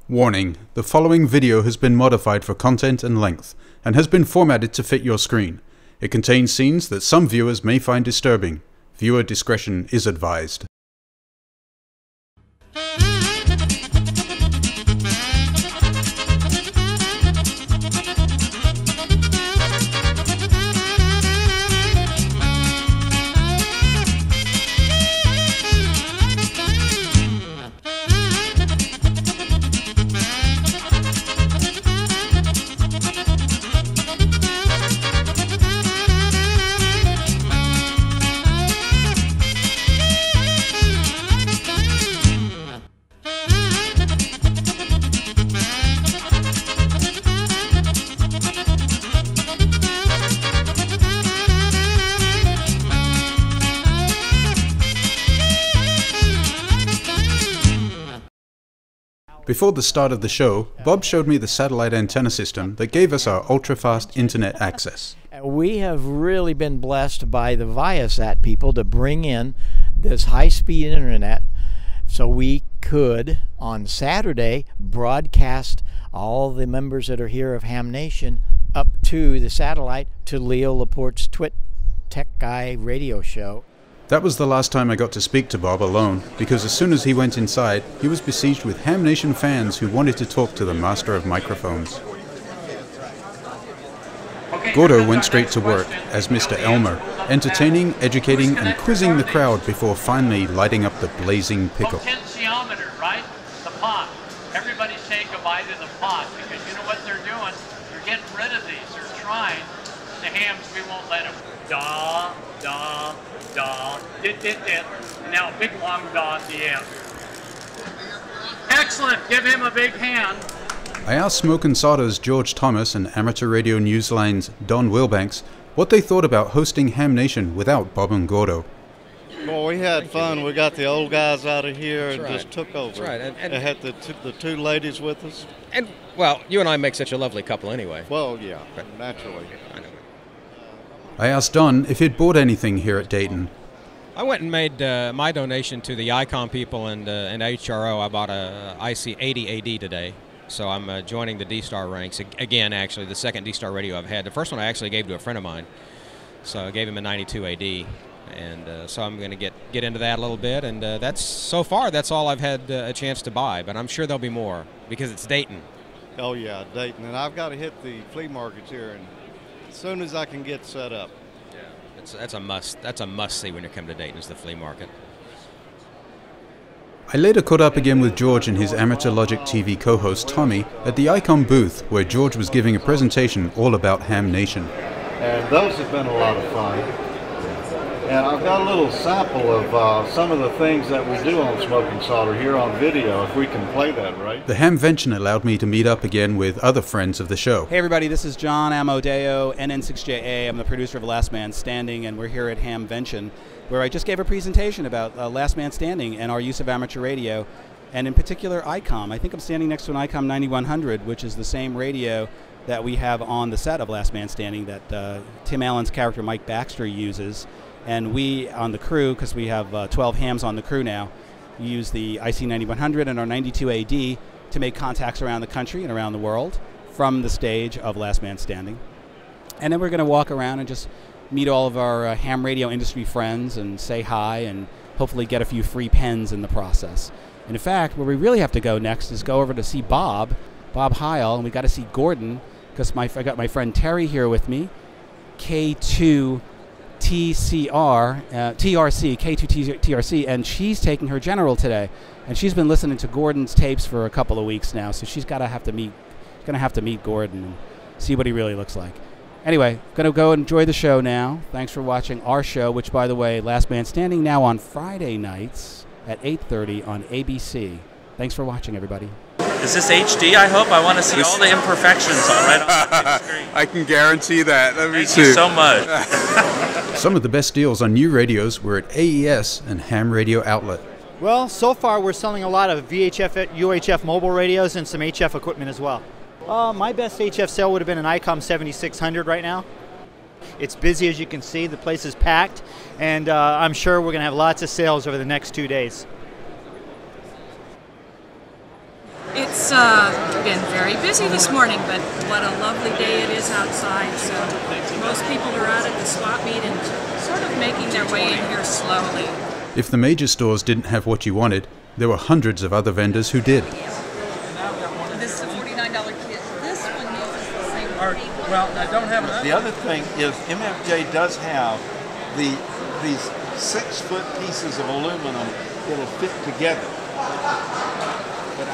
Warning, the following video has been modified for content and length, and has been formatted to fit your screen. It contains scenes that some viewers may find disturbing. Viewer discretion is advised. Before the start of the show, Bob showed me the satellite antenna system that gave us our ultra-fast internet access. We have really been blessed by the Viasat people to bring in this high-speed internet so we could, on Saturday, broadcast all the members that are here of Ham Nation up to the satellite to Leo Laporte's Twit Tech Guy radio show. That was the last time I got to speak to Bob alone, because as soon as he went inside, he was besieged with Ham Nation fans who wanted to talk to the master of microphones. Gordo went straight to work as Mr. Elmer, entertaining, educating, and quizzing the crowd before finally lighting up the blazing pickle. Potentiometer, right? The pot. Everybody's saying goodbye to the pot, because you know what they're doing? They're getting rid of these. They're trying. The hams, we won't let them. Da, da, da, dit, dit, dit. And now a big long da at the end. Excellent. Give him a big hand. I asked Smoke and Soda's George Thomas and Amateur Radio Newsline's Don Wilbanks what they thought about hosting Ham Nation without Bob and Gordo. Well, we had fun. We got the old guys out of here and just took over. That's right. And they had the two ladies with us. And, well, you and I make such a lovely couple anyway. Well, yeah, naturally. I know. I asked Don if he'd bought anything here at Dayton. I went and made my donation to the ICOM people and HRO. I bought a IC 80 AD today. So I'm joining the D-Star ranks. Again, actually, the second D-Star radio I've had. The first one I actually gave to a friend of mine. So I gave him a 92 AD. And so I'm going to get into that a little bit. And so far, that's all I've had a chance to buy. But I'm sure there'll be more because it's Dayton. Oh, yeah, Dayton. And I've got to hit the flea markets here and as soon as I can get set up. Yeah, that's a must. That's a must-see when you come to Dayton is the flea market. I later caught up again with George and his Amateur Logic TV co-host Tommy at the ICOM booth where George was giving a presentation all about Ham Nation. And those have been a lot of fun. And I've got a little sample of some of the things that we do on Smoking Solder here on video, if we can play that, right? The Hamvention allowed me to meet up again with other friends of the show. Hey everybody, this is John Amodeo, NN6JA. I'm the producer of Last Man Standing, and we're here at Hamvention, where I just gave a presentation about Last Man Standing and our use of amateur radio, and in particular ICOM. I think I'm standing next to an ICOM 9100, which is the same radio that we have on the set of Last Man Standing that Tim Allen's character Mike Baxter uses. And we, on the crew, because we have 12 hams on the crew now, use the IC 9100 and our 92 AD to make contacts around the country and around the world from the stage of Last Man Standing. And then we're going to walk around and just meet all of our ham radio industry friends and say hi and hopefully get a few free pens in the process. And in fact, where we really have to go next is go over to see Bob Heil, and we got to see Gordon, because I got my friend Terry here with me, K2 K2TRC, and she's taking her general today, and she's been listening to Gordon's tapes for a couple of weeks now, so she's gonna have to meet Gordon and see what he really looks like. Anyway, gonna go enjoy the show now. Thanks for watching our show, which, by the way, Last Man Standing now on Friday nights at 8:30 on ABC. Thanks for watching, everybody. Is this HD? I hope. I want to see all the imperfections right on the screen. I can guarantee that. Thank you so much. Some of the best deals on new radios were at AES and Ham Radio Outlet. Well, so far we're selling a lot of VHF, UHF mobile radios and some HF equipment as well. My best HF sale would have been an ICOM 7600 right now. It's busy, as you can see. The place is packed, and I'm sure we're going to have lots of sales over the next 2 days. It's been very busy this morning, but what a lovely day it is outside. So most people are out at the swap meet and sort of making their way in here slowly. If the major stores didn't have what you wanted, there were hundreds of other vendors who did. This is a $49 kit. This one uses the same well, I don't have it. The other thing is MFJ does have these 6-foot pieces of aluminum that'll fit together. But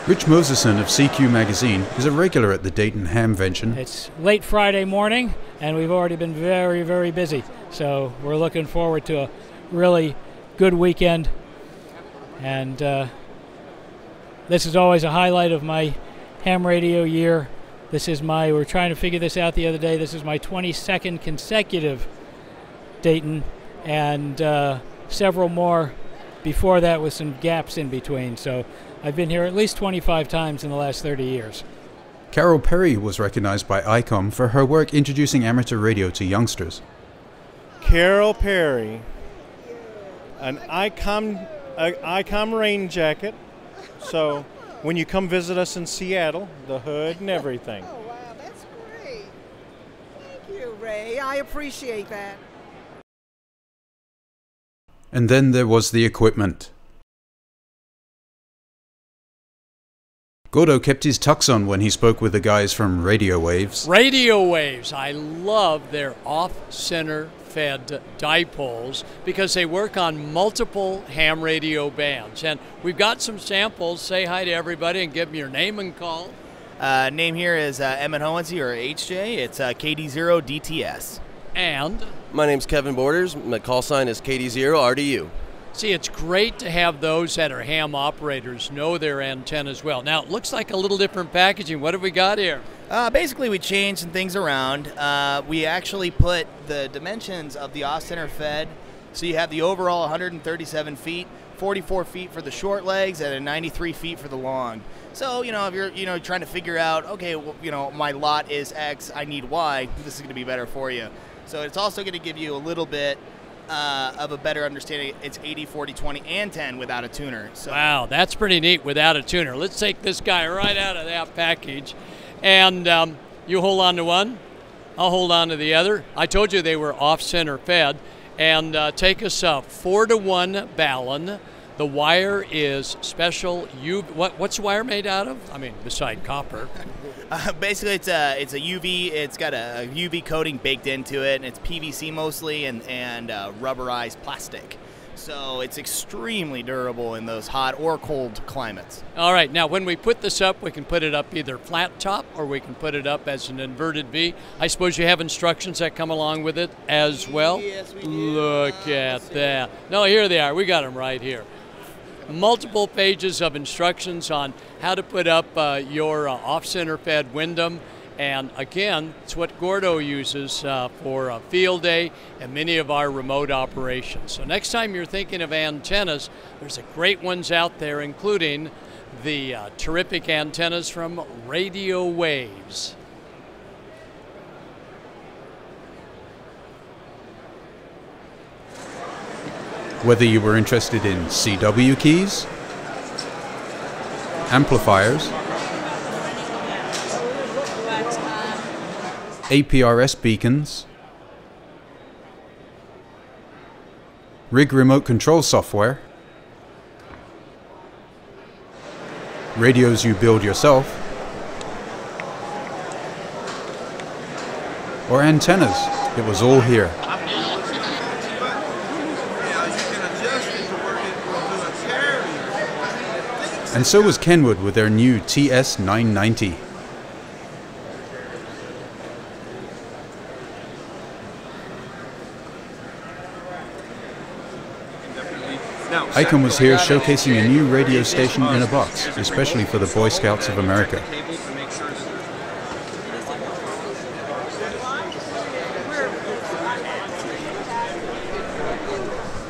Rich Moseson of CQ Magazine is a regular at the Dayton Hamvention. It's late Friday morning, and we've already been very, very busy. So we're looking forward to a really good weekend. And this is always a highlight of my ham radio year. We're trying to figure this out the other day. This is my 22nd consecutive Dayton, and several more before that with some gaps in between. So I've been here at least 25 times in the last 30 years. Carol Perry was recognized by ICOM for her work introducing amateur radio to youngsters. Carol Perry, an ICOM rain jacket. So when you come visit us in Seattle, the hood and everything. Oh, wow, that's great. Thank you, Ray. I appreciate that. And then there was the equipment. Gordo kept his tux on when he spoke with the guys from Radio Waves. Radio Waves, I love their off-center fed dipoles because they work on multiple ham radio bands. And we've got some samples. Say hi to everybody and give them your name and call. Name here is Emmett Hohensee, or HJ. It's KD0 DTS. And? My name's Kevin Borders. My call sign is KD0 RDU. See, it's great to have those that are ham operators know their antennas well. Now, it looks like a little different packaging. What have we got here? Basically, we changed some things around. We actually put the dimensions of the off-center fed. So you have the overall 137 feet, 44 feet for the short legs, and 93 feet for the long. So, if you're, trying to figure out, okay, well, my lot is X, I need Y, this is going to be better for you. So it's also going to give you a little bit of a better understanding. It's 80, 40, 20, and 10 without a tuner. So. Wow, that's pretty neat without a tuner. Let's take this guy right out of that package. And you hold on to one, I'll hold on to the other. I told you they were off-center fed. And take us 4-to-1 balun. The wire is special UV. What's the wire made out of? I mean, beside copper. Basically, it's a UV. It's got a UV coating baked into it, and it's PVC mostly, and rubberized plastic. So it's extremely durable in those hot or cold climates. All right, now when we put this up, we can put it up either flat top or we can put it up as an inverted V. I suppose you have instructions that come along with it as well? Yes, we do. Look at that. No, here they are. We got them right here. Multiple pages of instructions on how to put up your off-center fed Wyndham. And again, it's what Gordo uses for field day and many of our remote operations. So next time you're thinking of antennas, there's a great ones out there, including the terrific antennas from Radio Waves. Whether you were interested in CW keys, amplifiers, APRS beacons, rig remote control software, radios you build yourself, or antennas, it was all here. And so was Kenwood with their new TS990. ICOM was here showcasing a new radio station in a box, especially for the Boy Scouts of America.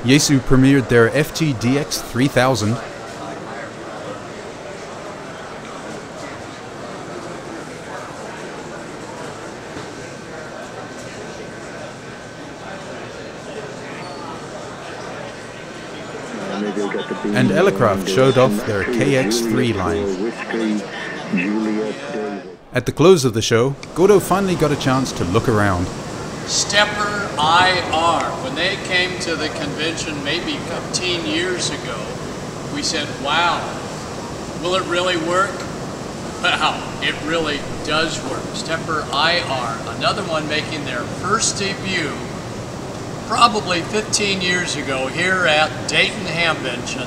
Yaesu premiered their FT-DX 3000, and Elecraft showed off their KX3 line. At the close of the show, Gordo finally got a chance to look around. Stepper IR. When they came to the convention maybe 15 years ago, we said, wow, will it really work? Wow, it really does work. Stepper IR, another one making their first debut probably 15 years ago here at Dayton Hamvention,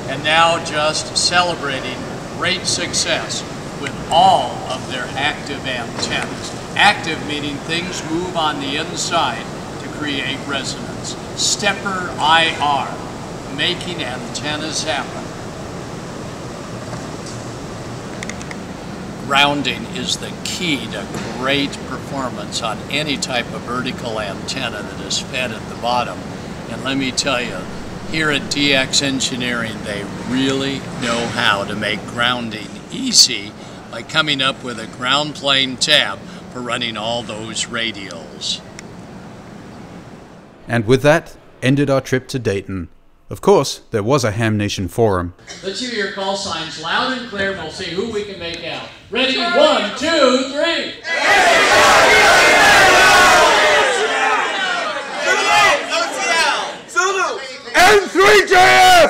and now just celebrating great success with all of their active antennas. Active meaning things move on the inside to create resonance. Stepper IR, making antennas happen. Grounding is the key to great performance on any type of vertical antenna that is fed at the bottom. And let me tell you, here at DX Engineering, they really know how to make grounding easy by coming up with a ground plane tab for running all those radials. And with that, ended our trip to Dayton. Of course, there was a Ham Nation forum. Let's hear your call signs loud and clear, and we'll see who we can make out. Ready? 1, 2, 3. Zulu! N3JF!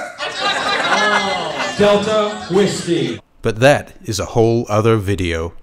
Delta Whiskey. But that is a whole other video.